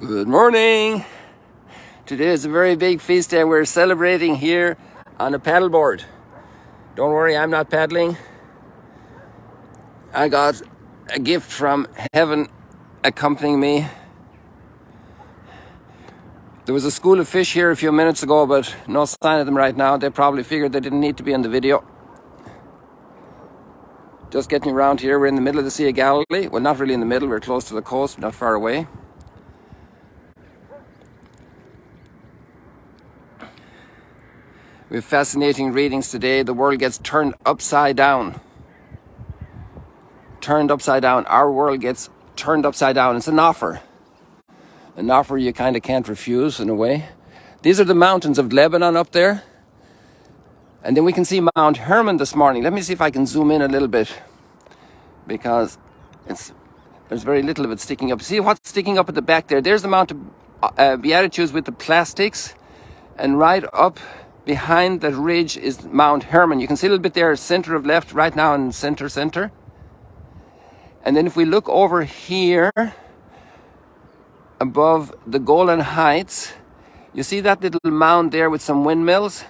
Good morning. Today is a very big feast day. We're celebrating here on a paddleboard. Don't worry, I'm not paddling. I got a gift from heaven accompanying me. There was a school of fish here a few minutes ago, but no sign of them right now. They probably figured they didn't need to be in the video. Just getting around here. We're in the middle of the Sea of Galilee. Well, not really in the middle. We're close to the coast, not far away. We have fascinating readings today. The world gets turned upside down. Turned upside down. Our world gets turned upside down. It's an offer. An offer you kind of can't refuse in a way. These are the mountains of Lebanon up there. And then we can see Mount Hermon this morning. Let me see if I can zoom in a little bit, because there's very little of it sticking up. See what's sticking up at the back there? There's the Mount of Beatitudes with the plastics. And right up behind that ridge is Mount Hermon. You can see a little bit there, center of left, right now in center. And then if we look over here, above the Golan Heights, you see that little mound there with some windmills?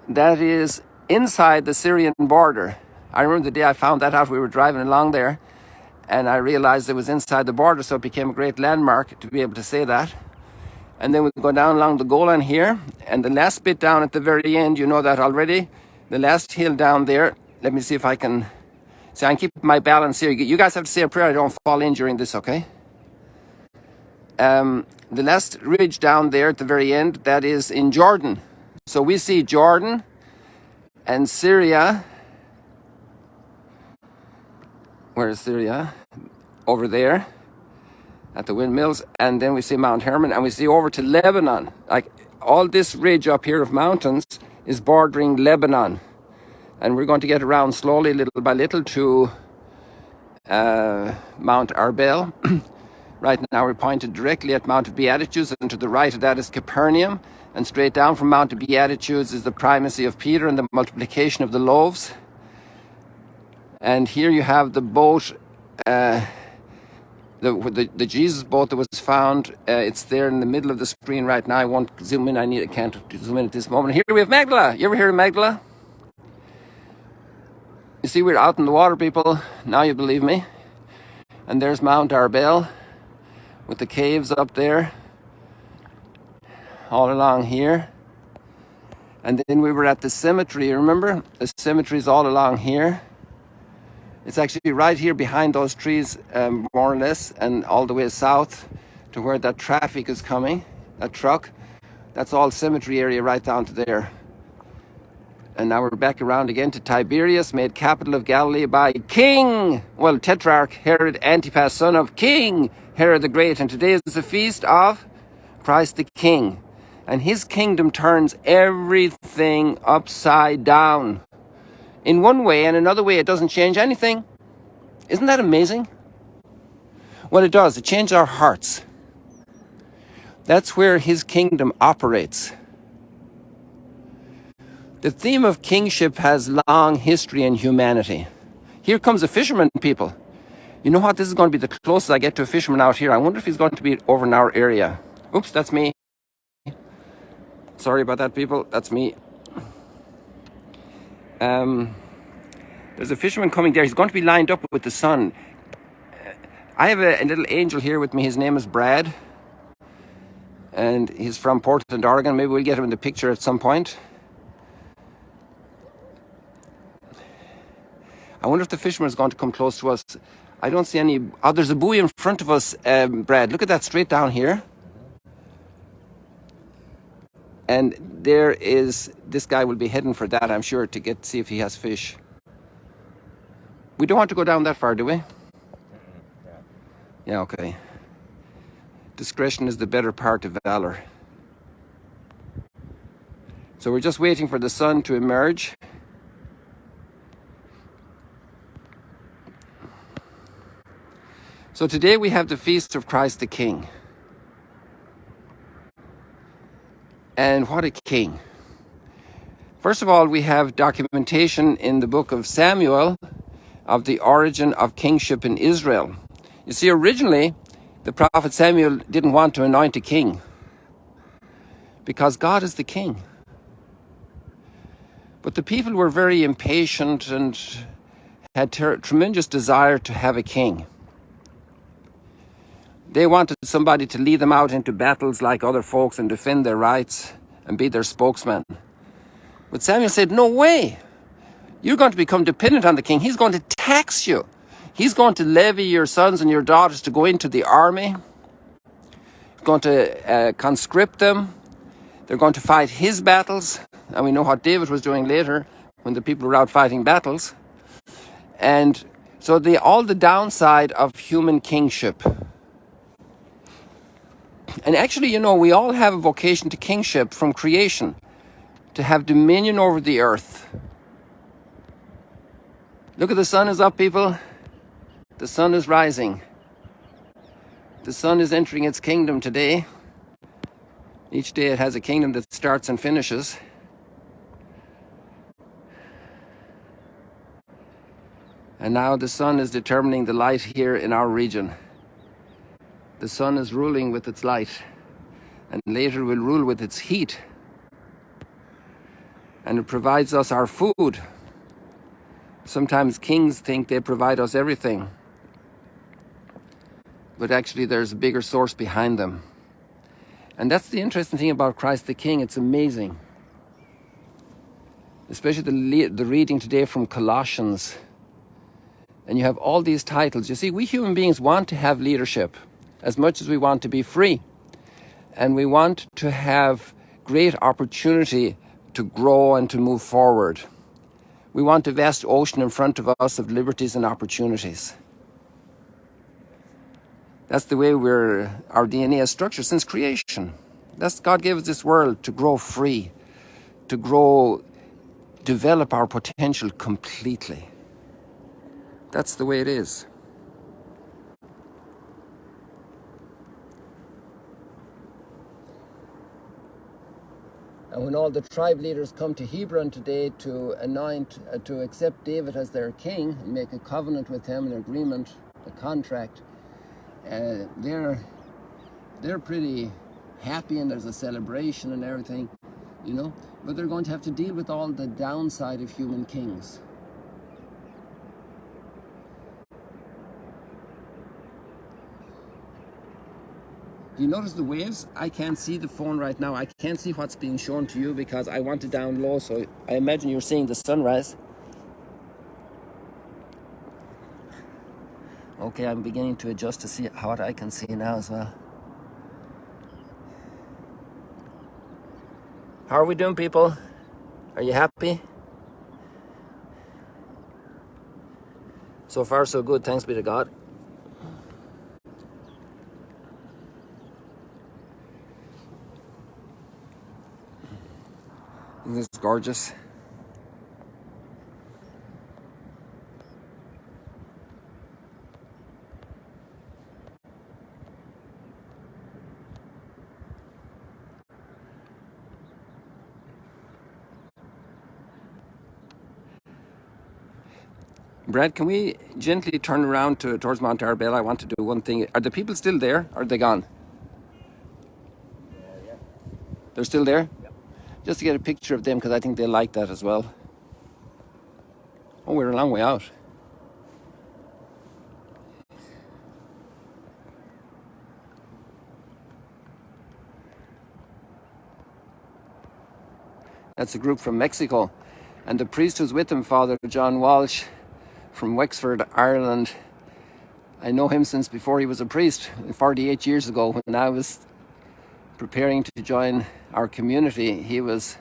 That is inside the Syrian border. I remember the day I found that out. We were driving along there, and I realized it was inside the border, so it became a great landmark to be able to say that. And then we go down along the Golan here, and the last bit down at the very end, you know that already, the last hill down there. Let me see if I can, see, I can keep my balance here. You guys have to say a prayer I don't fall in during this, okay? The last ridge down there at the very end, that is in Jordan. So we see Jordan and Syria. Where is Syria? Over there at the windmills. And then we see Mount Hermon, and we see over to Lebanon. Like all this ridge up here of mountains is bordering Lebanon. And we're going to get around slowly, little by little, to Mount Arbel. Right now we're pointed directly at Mount of Beatitudes, and to the right of that is Capernaum. And straight down from Mount of Beatitudes is the primacy of Peter and the multiplication of the loaves. And here you have the boat, the Jesus boat that was found. It's there in the middle of the screen right now. I won't zoom in. I can't zoom in at this moment. Here we have Magdala. You ever hear of Magdala? You see, we're out in the water, people. Now you believe me. And there's Mount Arbel with the caves up there, all along here. And then we were at the cemetery, remember? The cemetery's all along here. It's actually right here behind those trees, more or less, and all the way south to where that traffic is coming, that truck. That's all cemetery area right down to there. And now we're back around again to Tiberias, made capital of Galilee by Tetrarch Herod Antipas, son of King Herod the Great. And today is the feast of Christ the King. And his kingdom turns everything upside down. In one way, and another way, it doesn't change anything. Isn't that amazing? Well, it does. It changes our hearts. That's where his kingdom operates. The theme of kingship has long history in humanity. Here comes a fisherman, people. You know what? This is going to be the closest I get to a fisherman out here. I wonder if he's going to be over in our area. Oops, that's me. Sorry about that, people. That's me. There's a fisherman coming there. He's going to be lined up with the sun. I have a little angel here with me. His name is Brad. And he's from Portland, Oregon. Maybe we'll get him in the picture at some point. I wonder if the fisherman is going to come close to us. I don't see any. Oh, there's a buoy in front of us, Brad. Look at that straight down here. And there is, this guy will be heading for that, I'm sure, to see if he has fish. We don't want to go down that far, do we? Yeah, okay. Discretion is the better part of valor. So we're just waiting for the sun to emerge. So today we have the feast of Christ the King. And what a king. First of all, we have documentation in the book of Samuel of the origin of kingship in Israel. You see, originally The prophet Samuel didn't want to anoint a king because God is the king. But the people were very impatient and had tremendous desire to have a king. They wanted somebody to lead them out into battles like other folks and defend their rights and be their spokesman. But Samuel said, no way. You're going to become dependent on the king. He's going to tax you. He's going to levy your sons and your daughters to go into the army. He's going to conscript them. They're going to fight his battles. And we know what David was doing later when the people were out fighting battles. And so all the downside of human kingship. And actually, you know, we all have a vocation to kingship from creation, to have dominion over the earth. Look at the sun is up, people. The sun is rising. The sun is entering its kingdom today. Each day it has a kingdom that starts and finishes. And now the sun is determining the light here in our region. The sun is ruling with its light, and later will rule with its heat. And it provides us our food. Sometimes kings think they provide us everything, but actually there's a bigger source behind them. And that's the interesting thing about Christ the King. It's amazing. Especially the reading today from Colossians. And you have all these titles. You see, we human beings want to have leadership as much as we want to be free. And we want to have great opportunity to grow and to move forward. We want a vast ocean in front of us of liberties and opportunities. That's the way our DNA is structured since creation. God gave us this world to grow free, to develop our potential completely. That's the way it is. And when all the tribe leaders come to Hebron today to to accept David as their king and make a covenant with him, an agreement, a contract, they're pretty happy and there's a celebration and everything, you know. But they're going to have to deal with all the downside of human kings. Do you notice the waves? I can't see the phone right now. I can't see what's being shown to you because I want it down low, so I imagine you're seeing the sunrise. Okay, I'm beginning to adjust to see what I can see now as well. How are we doing, people? Are you happy? So far, so good. Thanks be to God. Isn't this gorgeous? Brad, can we gently turn around towards Mount Arbella? I want to do one thing. Are the people still there, or are they gone? Yeah. They're still there? Yep. Just to get a picture of them, because I think they like that as well. Oh, we're a long way out. That's a group from Mexico. And the priest who's with them, Father John Walsh, from Wexford, Ireland. I know him since before he was a priest, 48 years ago, when I was preparing to join our community. He was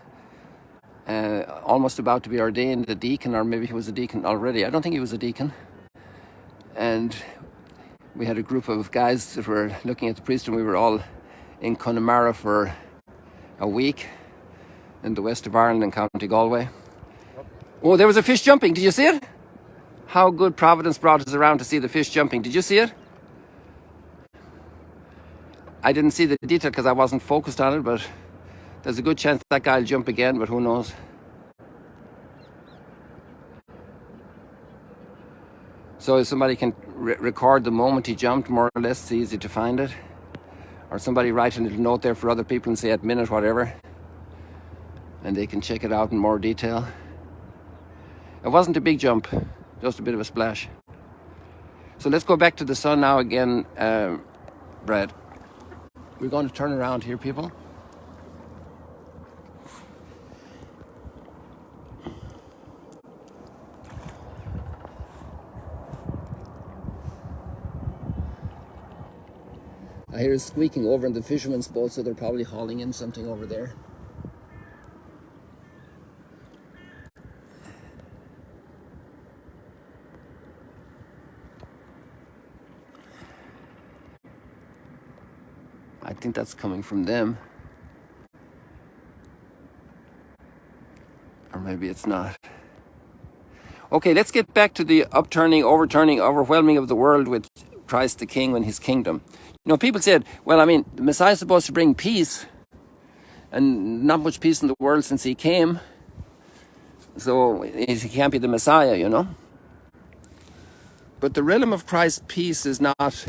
almost about to be ordained a deacon, or maybe he was a deacon already. I don't think he was a deacon. And we had a group of guys that were looking at the priest, and we were all in Connemara for a week in the west of Ireland in County Galway. Oh, there was a fish jumping. Did you see it? How good Providence brought us around to see the fish jumping. Did you see it? I didn't see the detail because I wasn't focused on it, but there's a good chance that guy will jump again, but who knows? So if somebody can record the moment he jumped, more or less, it's easy to find it. Or somebody write a little note there for other people and say at minute whatever, and they can check it out in more detail. It wasn't a big jump, just a bit of a splash. So let's go back to the sun now again, Brad. We're going to turn around here, people. I hear it squeaking over in the fisherman's boat, so they're probably hauling in something over there. I think that's coming from them. Or maybe it's not. Okay, let's get back to the upturning, overturning, overwhelming of the world with Christ the King and his kingdom. You know, people said, well, I mean, the Messiah is supposed to bring peace, and not much peace in the world since he came. So he can't be the Messiah, you know. But the realm of Christ's peace is not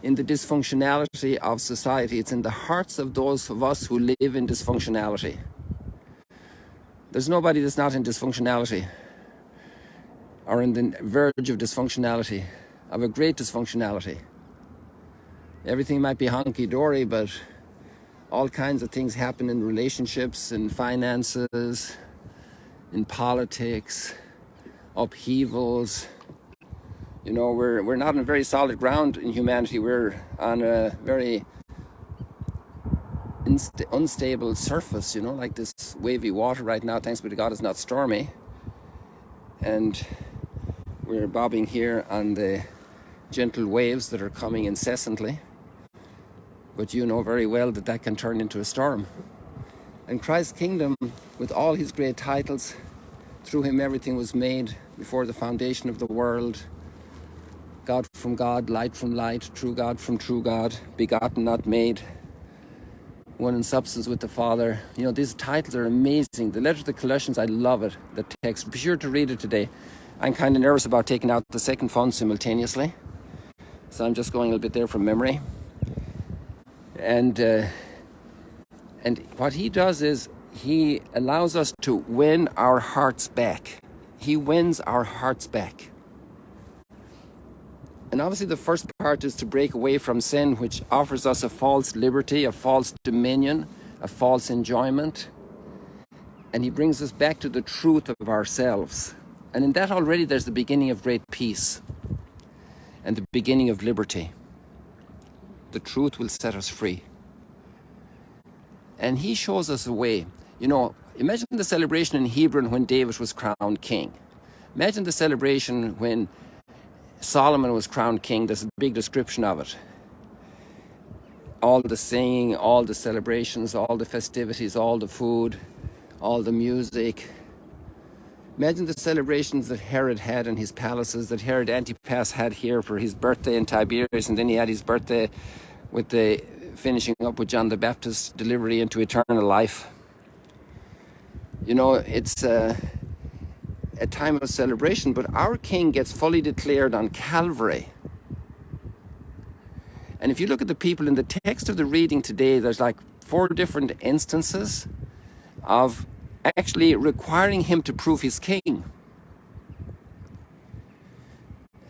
in the dysfunctionality of society. It's in the hearts of those of us who live in dysfunctionality. There's nobody that's not in dysfunctionality or in the verge of dysfunctionality, of a great dysfunctionality. Everything might be hunky-dory, but all kinds of things happen in relationships, in finances, in politics, upheavals. You know, we're not on very solid ground in humanity. We're on a very unstable surface, you know, like this wavy water right now. Thanks be to God, it's not stormy. And we're bobbing here on the gentle waves that are coming incessantly. But you know very well that that can turn into a storm. And Christ's kingdom, with all his great titles, through him everything was made, before the foundation of the world. God from God, light from light, true God from true God, begotten, not made, one in substance with the Father. You know, these titles are amazing. The letter to the Colossians, I love it, the text. Be sure to read it today. I'm kind of nervous about taking out the second font simultaneously, so I'm just going a little bit there from memory. And what he does is he allows us to win our hearts back. He wins our hearts back. And obviously the first part is to break away from sin, which offers us a false liberty, a false dominion, a false enjoyment. And he brings us back to the truth of ourselves. And in that already there's the beginning of great peace and the beginning of liberty. The truth will set us free. And he shows us a way. You know, imagine the celebration in Hebron when David was crowned king. Imagine the celebration when Solomon was crowned king. There's a big description of it. All the singing, all the celebrations, all the festivities, all the food, all the music. Imagine the celebrations that Herod had in his palaces, that Herod Antipas had here for his birthday in Tiberias, and then he had his birthday with the finishing up with John the Baptist's delivery into eternal life. You know, it's a time of celebration, but our King gets fully declared on Calvary. And if you look at the people in the text of the reading today, there's like 4 different instances of actually requiring him to prove he's king.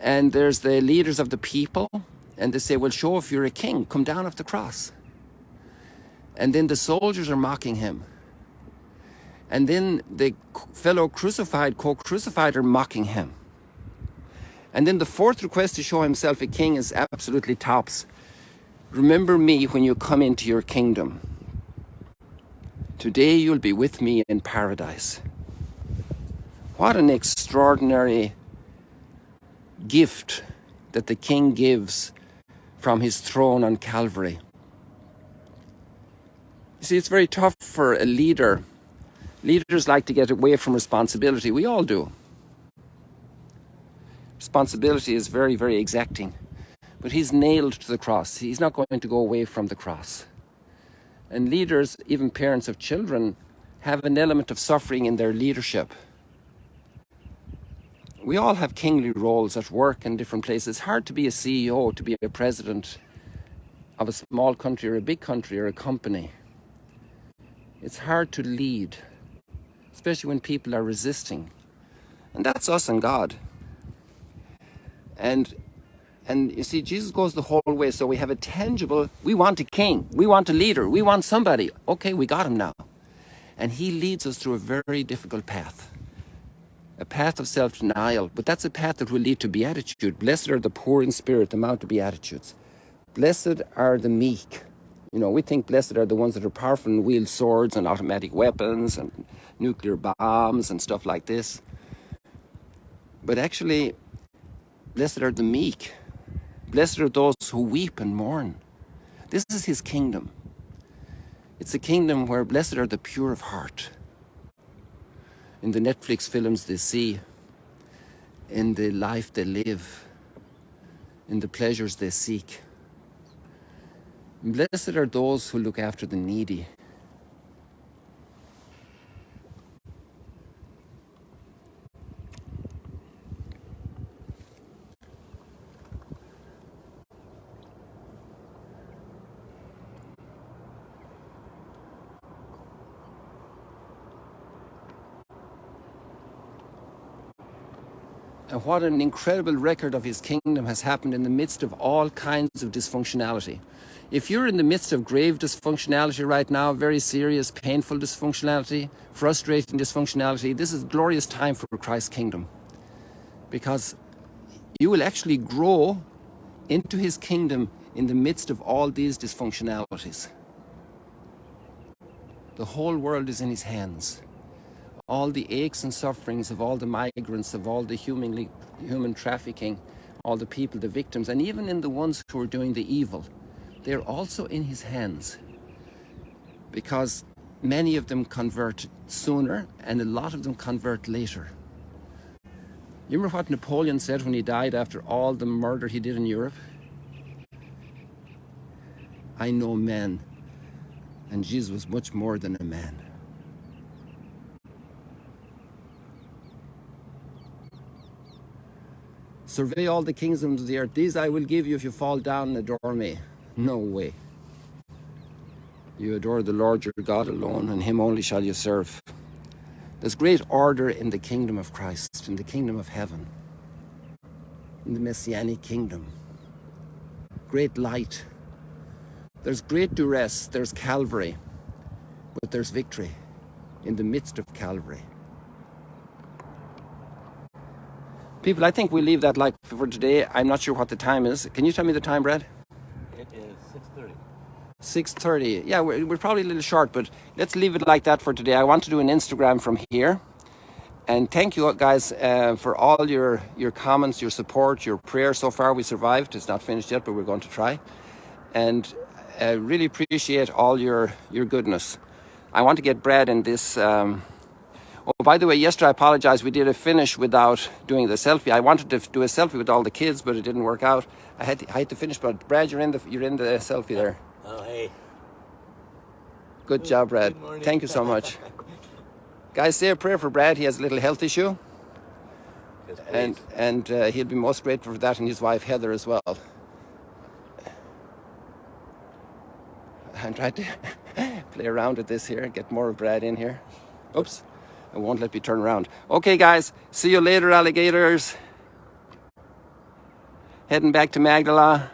And there's the leaders of the people, and they say, well, show if you're a king, come down off the cross. And then the soldiers are mocking him. And then the fellow crucified, co-crucified are mocking him. And then the 4th request to show himself a king is absolutely tops. Remember me when you come into your kingdom. Today you'll be with me in paradise. What an extraordinary gift that the king gives from his throne on Calvary. You see, it's very tough for a leader. Leaders like to get away from responsibility. We all do. Responsibility is very, very exacting. But he's nailed to the cross. He's not going to go away from the cross. And leaders, even parents of children, have an element of suffering in their leadership. we all have kingly roles at work in different places. It's hard to be a CEO, to be a president of a small country or a big country or a company. It's hard to lead, especially when people are resisting. And that's us and God. And you see, Jesus goes the whole way. So we have a tangible, we want a king, we want a leader, we want somebody. Okay, we got him now. And he leads us through a very difficult path. A path of self-denial, but that's a path that will lead to beatitude. Blessed are the poor in spirit, the mount of beatitudes. Blessed are the meek. You know, we think blessed are the ones that are powerful and wield swords and automatic weapons and nuclear bombs and stuff like this. But actually, blessed are the meek. Blessed are those who weep and mourn. This is his kingdom. It's a kingdom where blessed are the pure of heart. In the Netflix films they see, in the life they live, in the pleasures they seek. Blessed are those who look after the needy. And what an incredible record of his kingdom has happened in the midst of all kinds of dysfunctionality. If you're in the midst of grave dysfunctionality right now, very serious, painful dysfunctionality, frustrating dysfunctionality, this is a glorious time for Christ's kingdom. Because you will actually grow into his kingdom in the midst of all these dysfunctionalities. The whole world is in his hands. All the aches and sufferings of all the migrants, of all the human trafficking, all the people, the victims, and even in the ones who are doing the evil, they're also in his hands. Because many of them convert sooner and a lot of them convert later. You remember what Napoleon said when he died after all the murder he did in Europe? I know men, and Jesus was much more than a man. Survey all the kingdoms of the earth. These I will give you if you fall down and adore me. No way. You adore the Lord your God alone, and him only shall you serve. There's great order in the kingdom of Christ, in the kingdom of heaven, in the Messianic kingdom. Great light. There's great duress, there's Calvary, but there's victory in the midst of Calvary. People, I think we leave that like for today. I'm not sure what the time is. Can you tell me the time, Brad? It is 6:30. 6:30. Yeah, we're probably a little short, but let's leave it like that for today. I want to do an Instagram from here. And thank you guys for all your comments, your support, your prayers so far. We survived. It's not finished yet, but we're going to try. And I really appreciate all your goodness. I want to get Brad in this... Oh, by the way, yesterday I apologize. We did a finish without doing the selfie. I wanted to do a selfie with all the kids, but it didn't work out. I had to finish, but Brad, you're in the selfie there. Oh, hey. Good job, Brad. Good morning. Thank you so much. Guys, say a prayer for Brad. He has a little health issue. Yes, and he'll be most grateful for that, and his wife Heather as well. I'm trying to play around with this here, get more of Brad in here. Oops. It won't let me turn around. Okay, guys. See you later, alligators. Heading back to Magdala.